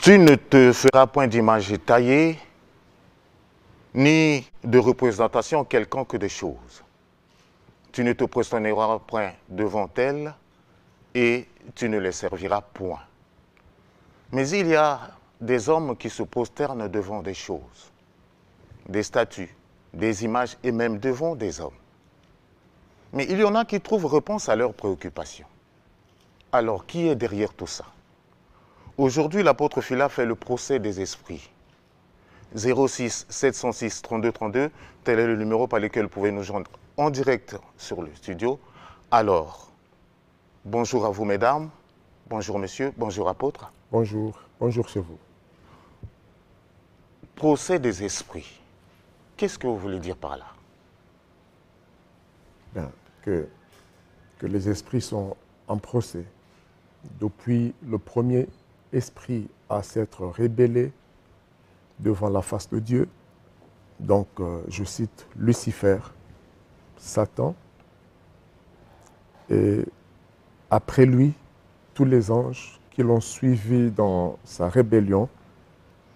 Tu ne te feras point d'image taillée, ni de représentation quelconque des choses. Tu ne te prosterneras point devant elles, et tu ne les serviras point. Mais il y a des hommes qui se prosternent devant des choses, des statues, des images et même devant des hommes. Mais il y en a qui trouvent réponse à leurs préoccupations. Alors, qui est derrière tout ça? Aujourd'hui, l'apôtre Phila fait le procès des esprits. 06 706 32 32, tel est le numéro par lequel vous pouvez nous joindre en direct sur le studio. Alors, bonjour à vous mesdames, bonjour messieurs, bonjour apôtre. Bonjour, bonjour chez vous. Procès des esprits, qu'est-ce que vous voulez dire par là? Ben, que les esprits sont en procès. Depuis le premier esprit à s'être rébellé devant la face de Dieu, donc je cite Lucifer, Satan, et après lui, tous les anges qui l'ont suivi dans sa rébellion,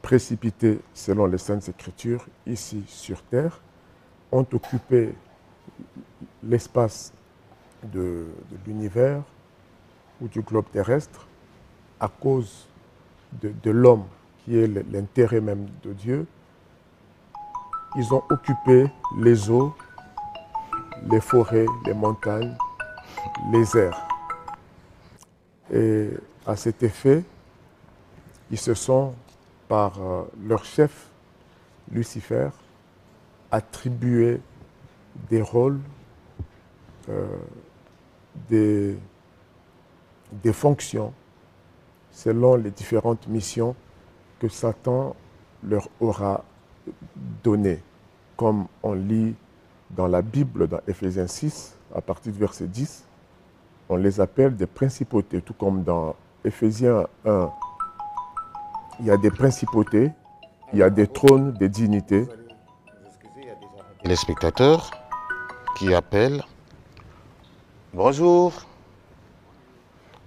précipités selon les Saintes Écritures, ici sur terre, ont occupé l'espace de l'univers ou du globe terrestre à cause de l'homme qui est l'intérêt même de Dieu. Ils ont occupé les eaux, les forêts, les montagnes, les airs. Et à cet effet, ils se sont, par leur chef, Lucifer, attribué des rôles, des fonctions, selon les différentes missions que Satan leur aura données. Comme on lit dans la Bible, dans Éphésiens 6, à partir du verset 10, on les appelle des principautés, tout comme dans Éphésiens 1, il y a des principautés, il y a des trônes, des dignités. Les spectateurs qui appellent. Bonjour.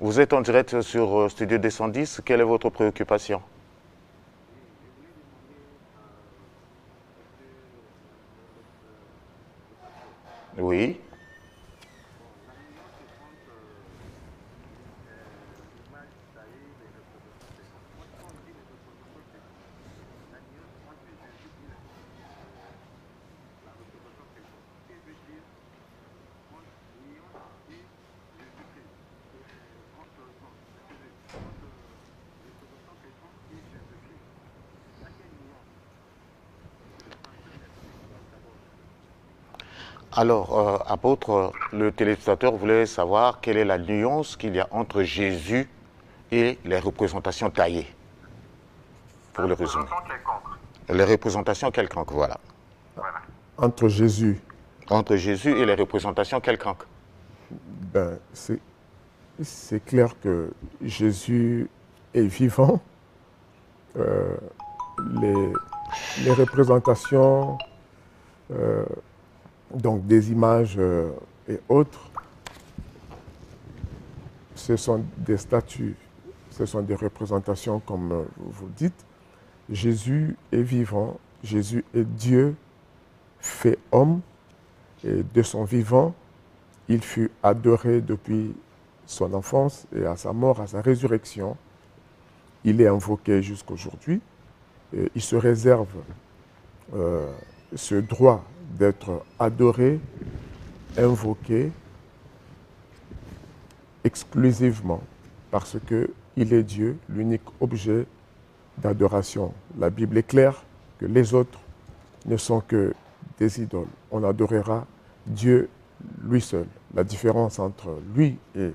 Vous êtes en direct sur Studio 210. Quelle est votre préoccupation? Oui. Alors, apôtre, le téléspectateur voulait savoir quelle est la nuance qu'il y a entre Jésus et les représentations taillées. Pour le résumer. Les représentations quelconques, voilà. Entre Jésus. Entre Jésus et les représentations quelconques. Ben, c'est clair que Jésus est vivant. Les représentations, donc des images et autres, ce sont des statues, ce sont des représentations comme vous dites. Jésus est vivant, Jésus est Dieu fait homme, et de son vivant, il fut adoré depuis son enfance et à sa mort, à sa résurrection. Il est invoqué jusqu'aujourd'hui. Il se réserve ce droit d'être adoré, invoqué exclusivement parce qu'il est Dieu, l'unique objet d'adoration. La Bible est claire que les autres ne sont que des idoles. On adorera Dieu lui seul. La différence entre lui et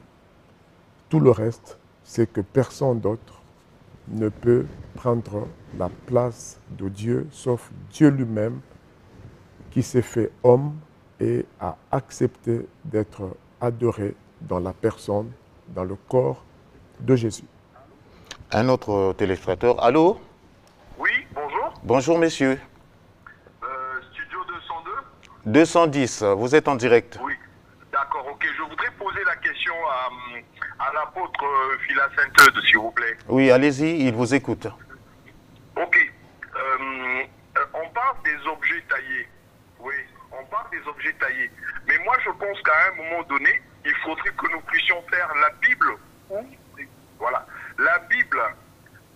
tout le reste, c'est que personne d'autre ne peut prendre la place de Dieu, sauf Dieu lui-même, qui s'est fait homme et a accepté d'être adoré dans la personne, dans le corps de Jésus. Un autre téléspectateur. Allô? Oui, bonjour. Bonjour, messieurs. Studio 202. 210, vous êtes en direct. Oui, d'accord, ok. Je voudrais poser la question à l'apôtre Phila Sainte-Eude, s'il vous plaît. Oui, allez-y, il vous écoute. Ok. On parle des objets taillés. Oui, on parle des objets taillés. Mais moi, je pense qu'à un moment donné, il faudrait que nous puissions faire la Bible. Voilà. La Bible,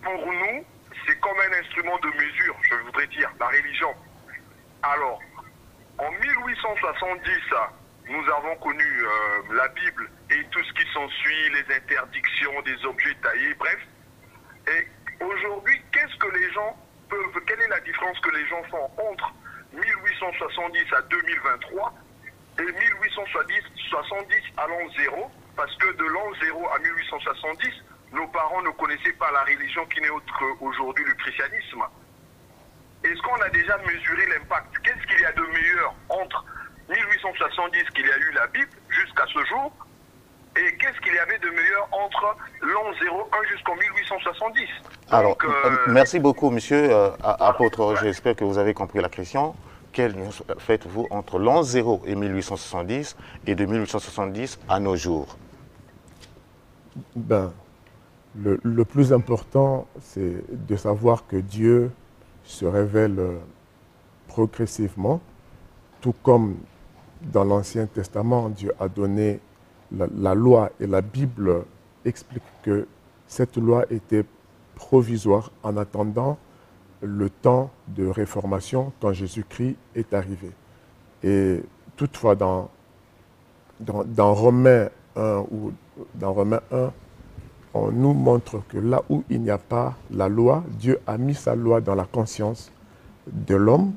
pour nous, c'est comme un instrument de mesure, je voudrais dire, la religion. Alors, en 1870, nous avons connu la Bible et tout ce qui s'ensuit, les interdictions des objets taillés, bref. Et aujourd'hui, qu'est-ce que les gens peuvent, quelle est la différence que les gens font entre 1870 à 2023 et 1870 à l'an 0, parce que de l'an 0 à 1870, nos parents ne connaissaient pas la religion qui n'est autre qu'aujourd'hui le christianisme. Est-ce qu'on a déjà mesuré l'impact? Qu'est-ce qu'il y a de meilleur entre 1870 qu'il y a eu la Bible jusqu'à ce jour, et qu'est-ce qu'il y avait de meilleur entre l'an 01 jusqu'en 1870? Alors, Donc, merci beaucoup, monsieur apôtre. J'espère que vous avez compris la question. Quelle nuance faites-vous entre l'an 0 et 1870 et de 1870 à nos jours? Ben, le plus important, c'est de savoir que Dieu se révèle progressivement, tout comme dans l'Ancien Testament, Dieu a donné la loi, et la Bible explique que cette loi était provisoire en attendant le temps de réformation quand Jésus-Christ est arrivé. Et toutefois, dans Romains 1, on nous montre que là où il n'y a pas la loi, Dieu a mis sa loi dans la conscience de l'homme,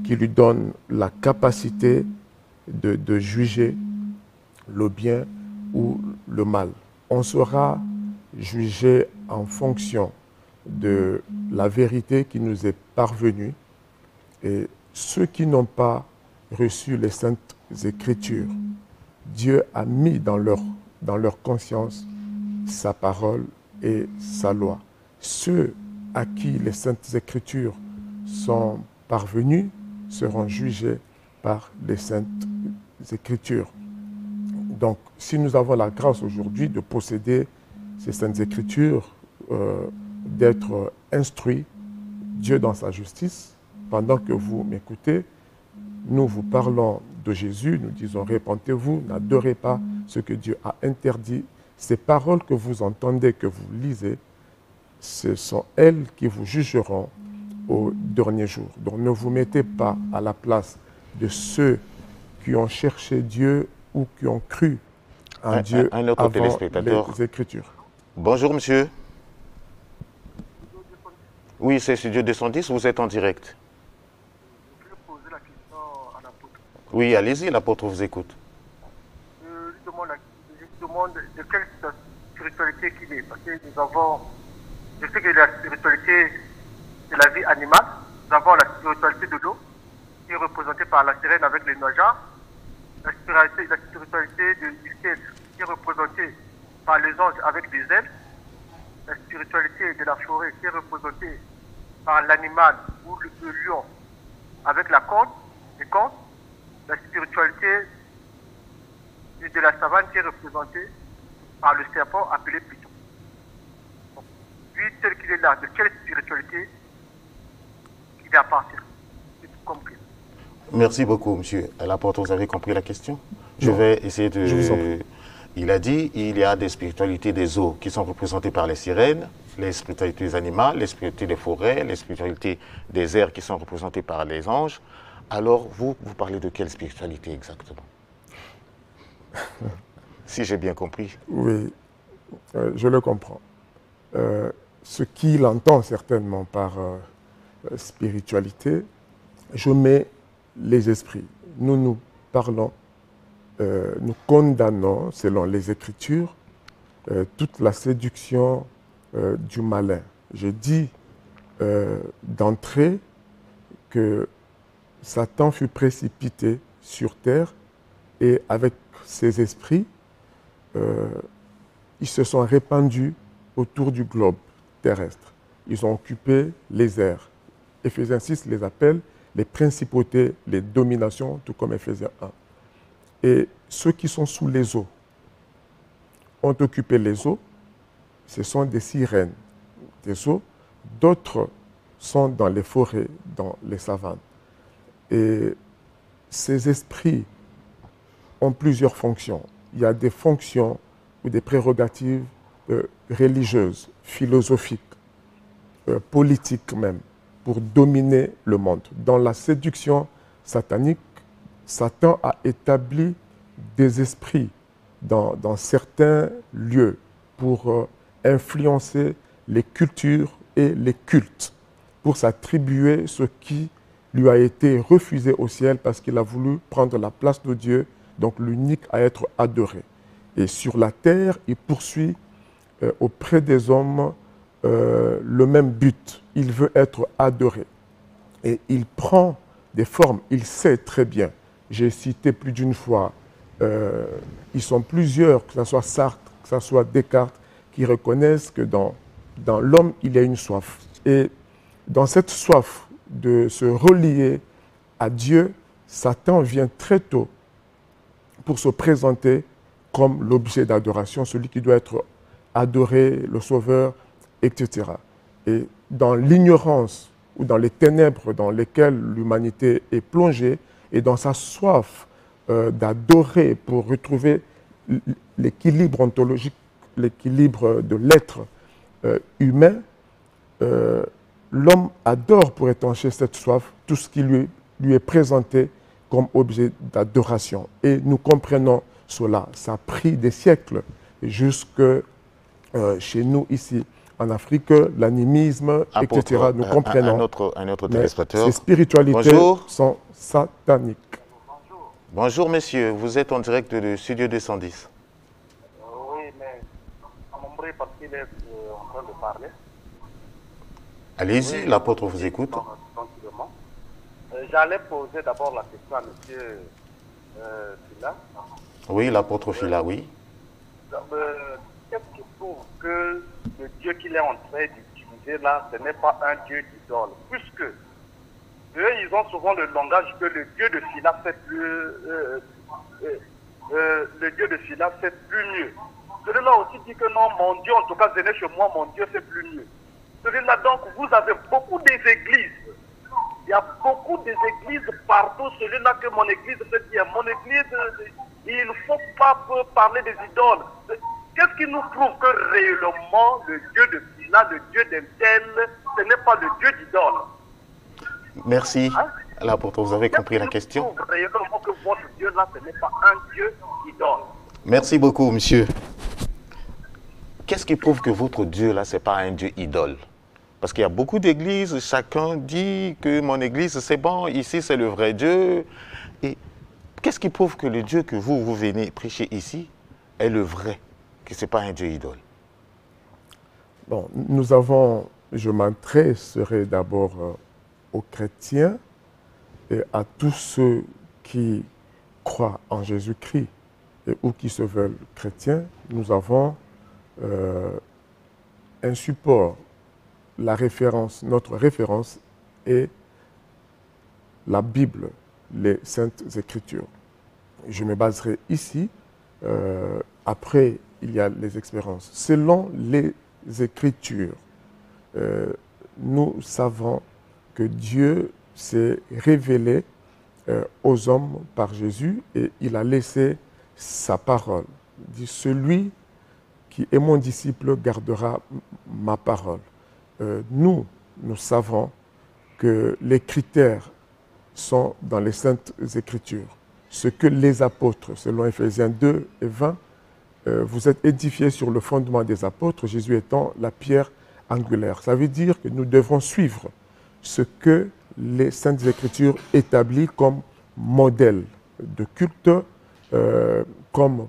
qui lui donne la capacité de juger le bien ou le mal. On sera jugé en fonction de la vérité qui nous est parvenue, et ceux qui n'ont pas reçu les saintes écritures, Dieu a mis dans leur conscience sa parole et sa loi. Ceux à qui les saintes écritures sont parvenues seront jugés par les saintes écritures. Donc, si nous avons la grâce aujourd'hui de posséder ces saintes écritures, d'être instruits, Dieu dans sa justice, pendant que vous m'écoutez, nous vous parlons de Jésus, nous disons répentez-vous, n'adorez pas ce que Dieu a interdit. Ces paroles que vous entendez, que vous lisez, ce sont elles qui vous jugeront au dernier jour. Donc ne vous mettez pas à la place de ceux qui ont cherché Dieu ou qui ont cru en Dieu un autre avant téléspectateur. les Écritures. Bonjour, monsieur. Oui, c'est Studio 210, vous êtes en direct. je vais poser la question à l'apôtre. Oui, allez-y, l'apôtre vous écoute. Je lui demande de quelle spiritualité qu'il est. Parce que nous avons, je sais que la spiritualité de la vie animale, nous avons la spiritualité de l'eau, qui est représentée par la sirène avec les nageants, la spiritualité du ciel, qui est représentée par les anges avec des ailes, la spiritualité de la forêt, qui est représentée par l'animal ou le lion avec la corne, les cornes, la spiritualité de la savane qui est représentée par le serpent appelé Python. Donc, lui, tel qu'il est là, de quelle spiritualité il appartient? C'est tout compris. Merci beaucoup, monsieur. L'apôtre, vous avez compris la question? Je vais essayer de... Je vous en prie. Il a dit il y a des spiritualités des eaux qui sont représentées par les sirènes, les spiritualités des animaux, les spiritualités des forêts, les spiritualités des airs qui sont représentées par les anges. Alors, vous parlez de quelle spiritualité exactement? Si j'ai bien compris. Oui, je le comprends. Ce qu'il entend certainement par spiritualité, je mets les esprits. Nous parlons, nous condamnons, selon les Écritures, toute la séduction du malin. Je dis d'entrée que Satan fut précipité sur terre, et avec ses esprits, ils se sont répandus autour du globe terrestre. Ils ont occupé les airs. Éphésiens 6 les appelle les principautés, les dominations, tout comme Éphésiens 1. Et ceux qui sont sous les eaux ont occupé les eaux, ce sont des sirènes des eaux. D'autres sont dans les forêts, dans les savanes. Et ces esprits ont plusieurs fonctions. Il y a des fonctions ou des prérogatives religieuses, philosophiques, politiques même, pour dominer le monde. Dans la séduction satanique, Satan a établi des esprits dans certains lieux pour influencer les cultures et les cultes, pour s'attribuer ce qui lui a été refusé au ciel parce qu'il a voulu prendre la place de Dieu, donc l'unique à être adoré. Et sur la terre, il poursuit auprès des hommes le même but. Il veut être adoré. Et il prend des formes, il sait très bien. J'ai cité plus d'une fois, ils sont plusieurs, que ce soit Sartre, que ce soit Descartes, qui reconnaissent que dans l'homme, il y a une soif. Et dans cette soif de se relier à Dieu, Satan vient très tôt pour se présenter comme l'objet d'adoration, celui qui doit être adoré, le sauveur, etc. Et dans l'ignorance ou dans les ténèbres dans lesquelles l'humanité est plongée, et dans sa soif d'adorer pour retrouver l'équilibre ontologique, l'équilibre de l'être humain, l'homme adore pour étancher cette soif tout ce qui lui est présenté comme objet d'adoration. Et nous comprenons cela. Ça a pris des siècles jusque chez nous ici en Afrique, l'animisme, etc. Nous comprenons. Un autre téléspectateur. Ces spiritualités sont sataniques. Bonjour messieurs, vous êtes en direct de Studio 210. Oui, mais à mon bruit parce qu'il est en train de parler. Allez-y, l'apôtre vous écoute. J'allais poser d'abord la question à monsieur Fila. Oui, l'apôtre Fila, oui. Qu'est-ce qui prouve que le Dieu qu'il est en train d'utiliser là, ce n'est pas un Dieu d'idole? Puisque eux, ils ont souvent le langage que le Dieu de Fila fait plus... le Dieu de Fila fait plus mieux. Celui-là aussi dit que non, mon Dieu, en tout cas, venez chez moi, mon Dieu fait plus mieux. Celui-là, donc, vous avez beaucoup des églises. Il y a beaucoup des églises partout. Celui-là que mon église fait bien. Mon église, il ne faut pas parler des idoles. Qu'est-ce qui nous prouve que réellement, le Dieu de Fila, le Dieu d'un tel, ce n'est pas le Dieu d'idole? Merci. Hein? L'apôtre, vous avez compris la question? Qu'est-ce qui nous prouve réellement que votre Dieu là, ce n'est pas un Dieu d'idole? Merci beaucoup, monsieur. Qu'est-ce qui prouve que votre Dieu là, ce n'est pas un Dieu idole? Parce qu'il y a beaucoup d'églises, chacun dit que mon église, c'est bon, ici, c'est le vrai Dieu. Et qu'est-ce qui prouve que le Dieu que vous venez prêcher ici est le vrai, que ce n'est pas un Dieu idole? Bon, nous avons, je m'adresserai d'abord aux chrétiens et à tous ceux qui croient en Jésus-Christ ou qui se veulent chrétiens. Nous avons un support. La référence, notre référence est la Bible, les Saintes Écritures. Je me baserai ici. Après, il y a les expériences. Selon les Écritures, nous savons que Dieu s'est révélé aux hommes par Jésus et il a laissé sa parole. Il dit, celui qui est mon disciple gardera ma parole. Nous savons que les critères sont dans les Saintes Écritures. Ce que les apôtres, selon Ephésiens 2 et 20, vous êtes édifiés sur le fondement des apôtres, Jésus étant la pierre angulaire. Ça veut dire que nous devons suivre ce que les Saintes Écritures établissent comme modèle de culte, comme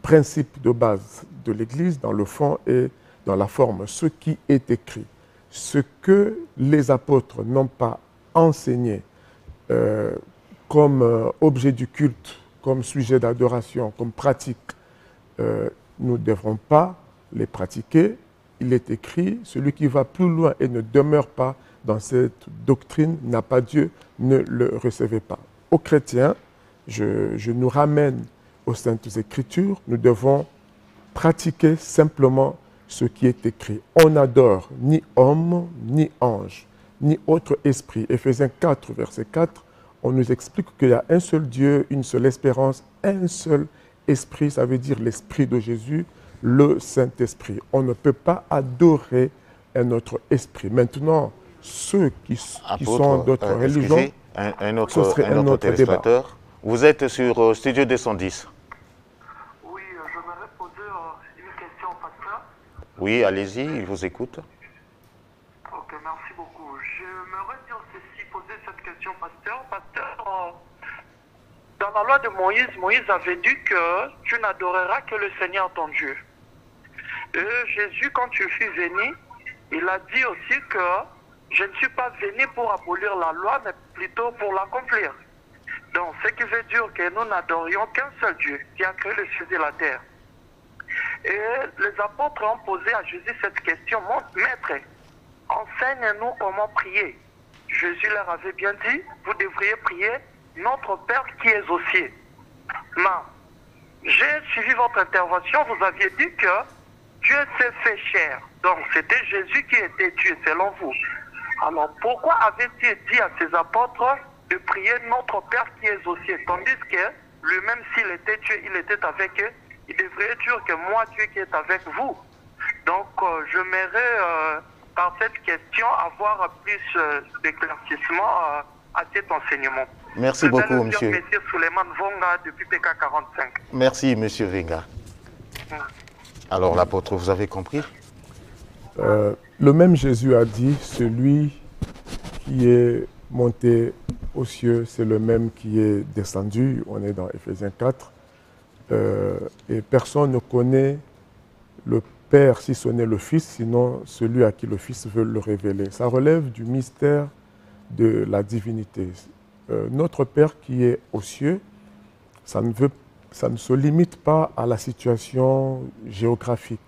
principe de base de l'Église, dans le fond et dans la forme, ce qui est écrit. Ce que les apôtres n'ont pas enseigné comme objet du culte, comme sujet d'adoration, comme pratique, nous ne devrons pas les pratiquer. Il est écrit, celui qui va plus loin et ne demeure pas dans cette doctrine n'a pas Dieu, ne le recevez pas. Aux chrétiens, je nous ramène aux Saintes Écritures, nous devons pratiquer simplement ce qui est écrit. On n'adore ni homme, ni ange, ni autre esprit. Éphésiens 4, verset 4, on nous explique qu'il y a un seul Dieu, une seule espérance, un seul esprit, ça veut dire l'esprit de Jésus, le Saint-Esprit. On ne peut pas adorer un autre esprit. Maintenant, ceux qui sont d'autres religions, ce serait un autre débat. Vous êtes sur Studio 210. Oui, j'aimerais poser une question au pasteur. Oui, allez-y, il vous écoute. Ok, merci beaucoup. J'aimerais dire ceci, poser cette question au pasteur. Pasteur, dans la loi de Moïse, Moïse avait dit que tu n'adoreras que le Seigneur ton Dieu. Et Jésus, quand tu fus venu, il a dit aussi que je ne suis pas venu pour abolir la loi, mais plutôt pour l'accomplir. Donc, ce qui veut dire que nous n'adorions qu'un seul Dieu qui a créé le ciel et la terre. Et les apôtres ont posé à Jésus cette question, Maître, enseigne-nous comment prier. Jésus leur avait bien dit, vous devriez prier notre Père qui est aux cieux. Mais, j'ai suivi votre intervention, vous aviez dit que Dieu s'est fait chair. Donc, c'était Jésus qui était Dieu, selon vous. Alors, pourquoi avait-il dit à ses apôtres de prier notre Père qui est aux cieux, tandis que lui-même, s'il était Dieu, il était avec eux, il devrait dire que moi, Dieu qui est avec vous. Donc, j'aimerais, par cette question, avoir plus d'éclaircissement à cet enseignement. Merci beaucoup, monsieur. Monsieur Suleiman Vonga, depuis PK 45. Merci, monsieur Venga. Alors, l'apôtre, vous avez compris? Le même Jésus a dit, celui qui est monté aux cieux, c'est le même qui est descendu. On est dans Éphésiens 4. Et personne ne connaît le Père si ce n'est le Fils, sinon celui à qui le Fils veut le révéler. Ça relève du mystère de la divinité. Notre Père qui est aux cieux, ça ne se limite pas à la situation géographique,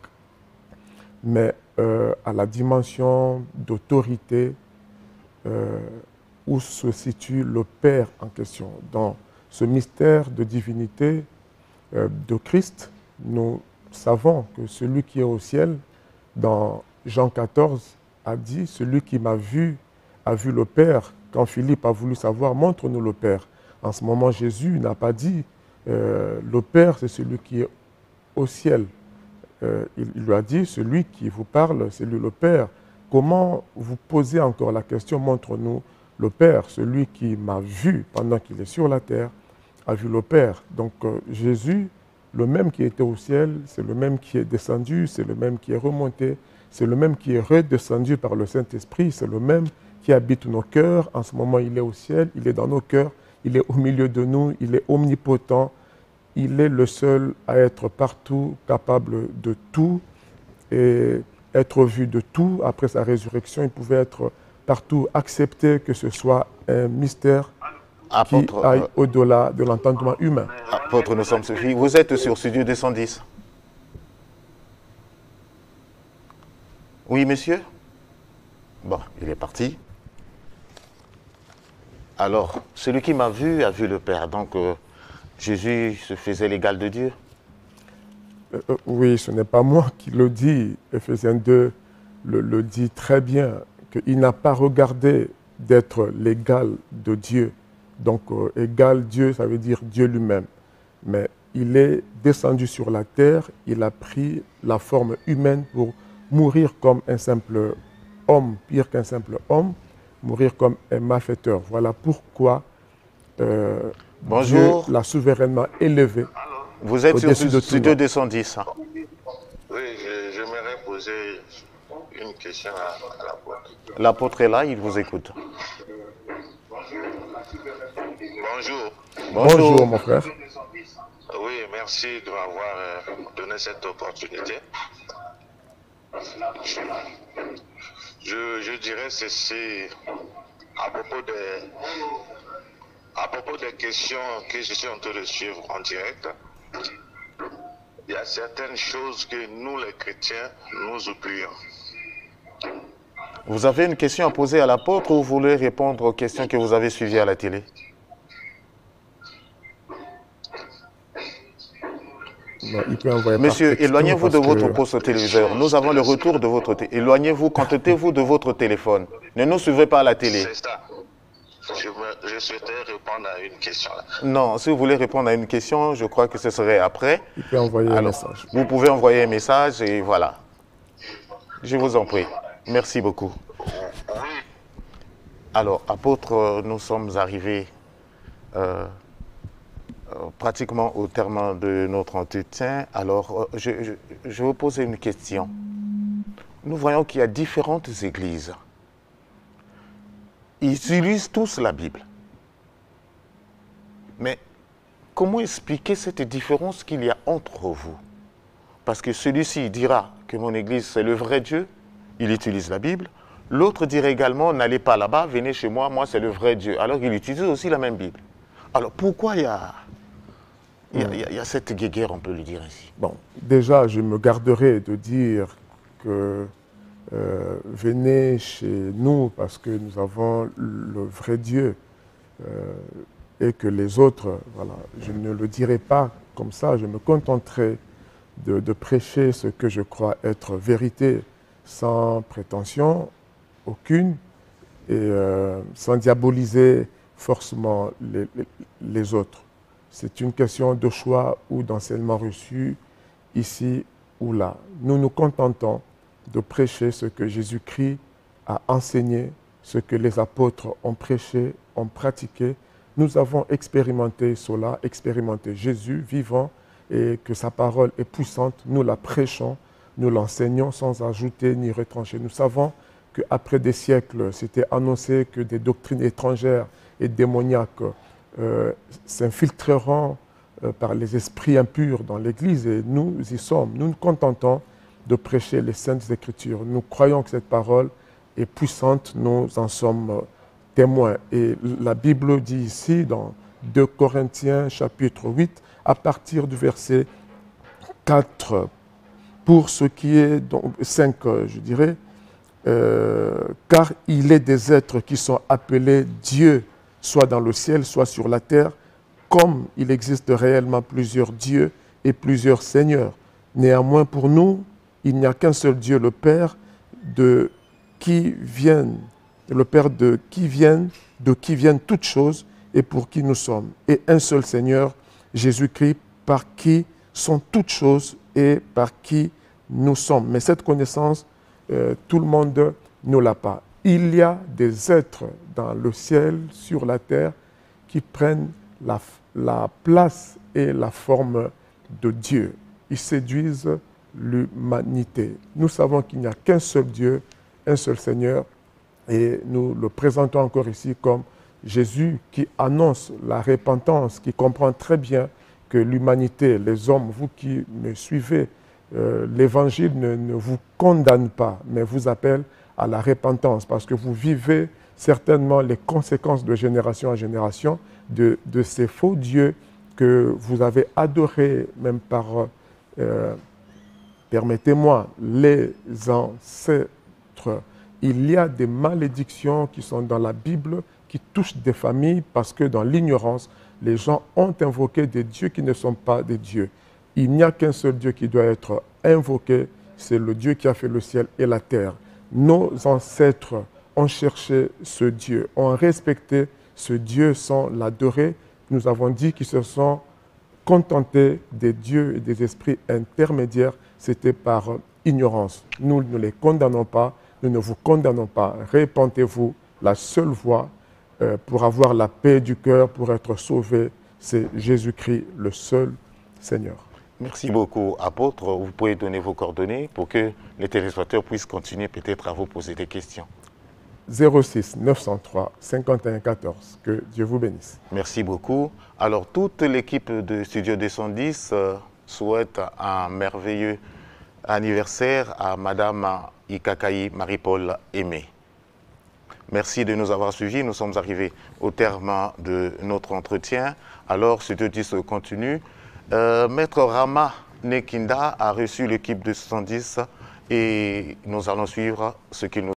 mais à la dimension d'autorité où se situe le Père en question. Dans ce mystère de divinité de Christ, nous savons que celui qui est au ciel, dans Jean 14, a dit « Celui qui m'a vu a vu le Père ». Quand Philippe a voulu savoir « Montre-nous le Père ». En ce moment, Jésus n'a pas dit « Le Père, c'est celui qui est au ciel ». Il lui a dit « Celui qui vous parle, c'est lui le Père ». Comment vous posez encore la question « Montre-nous le Père ». Celui qui m'a vu pendant qu'il est sur la terre a vu le Père. Donc Jésus, le même qui était au ciel, c'est le même qui est descendu, c'est le même qui est remonté, c'est le même qui est redescendu par le Saint-Esprit, c'est le même qui habite nos cœurs. En ce moment, il est au ciel, il est dans nos cœurs, il est au milieu de nous, il est omnipotent, il est le seul à être partout, capable de tout et être vu de tout. Après sa résurrection, il pouvait être partout, accepté que ce soit un mystère qui aille au-delà de l'entendement humain. Apôtre, nous sommes suffis. Vous êtes sur Studio 210. Oui, monsieur? Bon, il est parti. Alors, celui qui m'a vu a vu le Père. Donc, Jésus se faisait l'égal de Dieu? Oui, ce n'est pas moi qui le dis. Éphésiens 2 le dit très bien, qu'il n'a pas regardé d'être l'égal de Dieu. Donc, égal Dieu, ça veut dire Dieu lui-même. Mais il est descendu sur la terre, il a pris la forme humaine pour mourir comme un simple homme, pire qu'un simple homme, mourir comme un malfaiteur. Voilà pourquoi Dieu l'a souverainement élevé. Vous êtes sur Studio 210. Hein? Oui, j'aimerais poser une question à l'apôtre. L'apôtre est là, il vous écoute. Bonjour. Bonjour, mon frère. Oui, merci de m'avoir donné cette opportunité. Je dirais ceci à propos des questions que je suis en train de suivre en direct. Il y a certaines choses que nous, les chrétiens, nous oublions. Vous avez une question à poser à l'apôtre ou vous voulez répondre aux questions que vous avez suivies à la télé? Non, il peut envoyer Monsieur, par texto éloignez-vous de parce votre que- poste téléviseur. Nous avons le retour de votre... Éloignez-vous, contentez-vous de votre téléphone. Ne nous suivez pas à la télé. C'est ça. Je souhaitais répondre à une question. Là. Non, si vous voulez répondre à une question, je crois que ce serait après. Il peut envoyer un Alors, message. vous pouvez envoyer un message et voilà. Je vous en prie. Merci beaucoup. Oui, Alors, apôtre, nous sommes arrivés pratiquement au terme de notre entretien. Alors, je vais vous poser une question. Nous voyons qu'il y a différentes églises. Ils utilisent tous la Bible. Mais comment expliquer cette différence qu'il y a entre vous? Parce que celui-ci dira que mon église, c'est le vrai Dieu, il utilise la Bible. L'autre dirait également, n'allez pas là-bas, venez chez moi, moi c'est le vrai Dieu. Alors qu'il utilise aussi la même Bible. Alors pourquoi il y a cette guéguerre, on peut le dire ainsi? Bon, déjà, je me garderai de dire que venez chez nous parce que nous avons le vrai Dieu et que les autres, voilà, je ne le dirai pas comme ça, je me contenterai de prêcher ce que je crois être vérité sans prétention aucune et sans diaboliser forcément les autres. C'est une question de choix ou d'enseignement reçu ici ou là. Nous nous contentons de prêcher ce que Jésus-Christ a enseigné, ce que les apôtres ont prêché, ont pratiqué. Nous avons expérimenté cela, expérimenté Jésus vivant et que sa parole est puissante. Nous la prêchons, nous l'enseignons sans ajouter ni retrancher. Nous savons qu'après des siècles, c'était annoncé que des doctrines étrangères et démoniaques s'infiltreront par les esprits impurs dans l'Église et nous y sommes. Nous nous contentons de prêcher les Saintes Écritures. Nous croyons que cette parole est puissante, nous en sommes témoins. Et la Bible dit ici, dans 2 Corinthiens chapitre 8, à partir du verset 4, pour ce qui est, donc 5 je dirais, car il est des êtres qui sont appelés Dieu, soit dans le ciel, soit sur la terre, comme il existe réellement plusieurs dieux et plusieurs seigneurs. Néanmoins, pour nous, il n'y a qu'un seul Dieu, le Père, de qui viennent toutes choses et pour qui nous sommes. Et un seul Seigneur, Jésus-Christ, par qui sont toutes choses et par qui nous sommes. Mais cette connaissance, tout le monde ne l'a pas. Il y a des êtres dans le ciel, sur la terre, qui prennent la place et la forme de Dieu. Ils séduisent l'humanité. Nous savons qu'il n'y a qu'un seul Dieu, un seul Seigneur, et nous le présentons encore ici comme Jésus qui annonce la repentance, qui comprend très bien que l'humanité, les hommes, vous qui me suivez, l'Évangile ne vous condamne pas, mais vous appelle à la repentance, parce que vous vivez certainement les conséquences de génération en génération de ces faux dieux que vous avez adorés, même par, permettez-moi, les ancêtres. Il y a des malédictions qui sont dans la Bible, qui touchent des familles, parce que dans l'ignorance, les gens ont invoqué des dieux qui ne sont pas des dieux. Il n'y a qu'un seul Dieu qui doit être invoqué, c'est le Dieu qui a fait le ciel et la terre. Nos ancêtres ont cherché ce Dieu, ont respecté ce Dieu sans l'adorer. Nous avons dit qu'ils se sont contentés des dieux et des esprits intermédiaires. C'était par ignorance. Nous ne les condamnons pas, nous ne vous condamnons pas. Repentez-vous. La seule voie pour avoir la paix du cœur, pour être sauvé, c'est Jésus-Christ, le seul Seigneur. Merci beaucoup, apôtre. Vous pouvez donner vos coordonnées pour que les téléspectateurs puissent continuer peut-être à vous poser des questions. 06 903 51 14. Que Dieu vous bénisse. Merci beaucoup. Alors, toute l'équipe de Studio 210 souhaite un merveilleux anniversaire à Madame Ikakaï Marie-Paul Aimé. Merci de nous avoir suivis. Nous sommes arrivés au terme de notre entretien. Alors, Studio 10 continue. Maître Rama Nekinda a reçu l'équipe de 210 et nous allons suivre ce qu'il nous